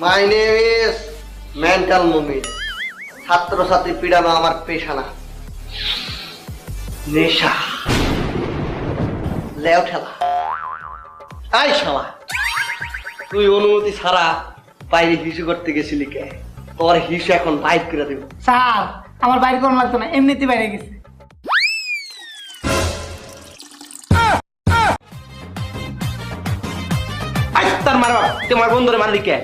My name is mental মুমিন। ছাত্রছাত্রী পীড়ানো আমার পেশা না, নেশা। লেও ঠেলা। আই শালা, তুই অনুমতি ছাড়া বাইরে হিসু করতে গেছিলি কে? তোর হিসু এখন বাইর করে দেব। স্যার আমার বাইরে কোনো লাগতো না, এমনিতে বাইরে গেছে। তার মারবা তোমার বন্ধুরে মারলি কে?